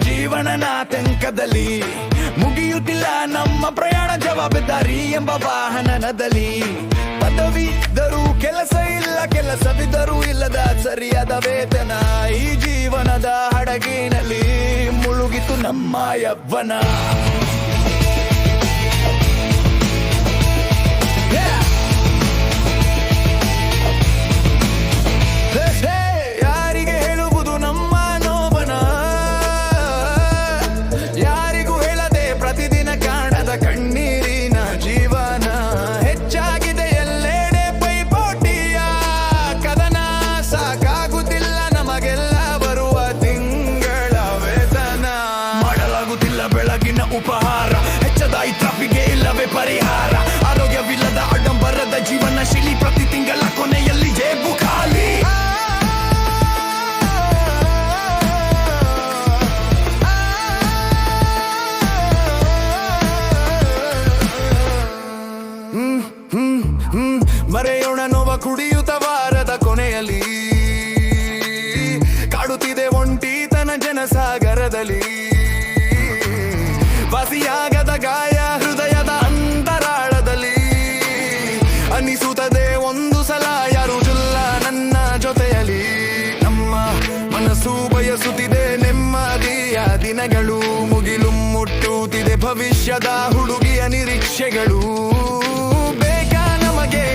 ಜೀವನನ ತೆಂಕದಲ್ಲಿ ಮುಗಿಯುತ್ತಿಲ್ಲ ನಮ್ಮ ಪ್ರಯಾಣ ಜವಾಬ್ದಾರಿ ಎಂಬ ವಾಹನದಲ್ಲಿ ಪದವಿದ್ದರೂ ಕೆಲಸ ಇಲ್ಲ, ಕೆಲಸವಿದ್ದರೂ ಇಲ್ಲದ ಸರಿಯಾದ ವೇತನ. ಈ ಜೀವನದ ಹಡಗಿನಲ್ಲಿ ಮುಳುಗಿತು ನಮ್ಮ ಯವ್ವನ. ಯಾರಿಗೆ ಹೇಳುವುದು ನಮ್ಮ ನೋವನ, ಯಾರಿಗೂ ಹೇಳದೆ ಪ್ರತಿದಿನ ಕಾಣದ ಕಣ್ಣೀರಿನ ಜೀವನ. ಹೆಚ್ಚಾಗಿದೆ ಎಲ್ಲೆಡೆ ಪೈಪೋಟಿಯ ಕದನ, ಸಾಕಾಗುತ್ತಿಲ್ಲ ನಮಗೆಲ್ಲ ಬರುವ ತಿಂಗಳ ವೇತನ. ಮಾಡಲಾಗುತ್ತಿಲ್ಲ ಬೆಳಗಿನ ಉಪಹಾರ, ಹೆಚ್ಚದಾಯಿ ಟ್ರಾಫಿಕ್ಗೆ ಇಲ್ಲವೇ ಪರಿಹಾರ. ಆರೋಗ್ಯವಿಲ್ಲದ ಆಡಂಬರದ ಜೀವನ ಶೈಲಿ, ಪ್ರತಿ ತಿಂಗಳ ಕೊನೆಯಲ್ಲಿ ಜೇಬು ಖಾಲಿ. ಮರೆಯೋಣ ನೋವ ಕುಡಿಯುತ್ತ ವಾರದ ಕೊನೆಯಲ್ಲಿ, ಕಾಡುತ್ತಿದೆ ಒಂಟಿತನ ಜನಸಾಗರದಲ್ಲಿ. ವಾಸಿಯಾಗದ ಗಾಯ ಹೃದಯದ ಅಂತರಾಳದಲ್ಲಿ, ಅನ್ನಿಸುತ್ತದೆ ಒಂದು ಸಲ ಯಾರು ಜುಲ್ಲ ನನ್ನ ಜೊತೆಯಲ್ಲಿ. ನಮ್ಮ ಮನಸ್ಸು ಬಯಸುತ್ತಿದೆ ನೆಮ್ಮದಿಯ ದಿನಗಳು, ಮುಗಿಲು ಮುಟ್ಟುತ್ತಿದೆ ಭವಿಷ್ಯದ ಹುಡುಗಿಯ ನಿರೀಕ್ಷೆಗಳು. ಬೇಕಾ ನಮಗೆ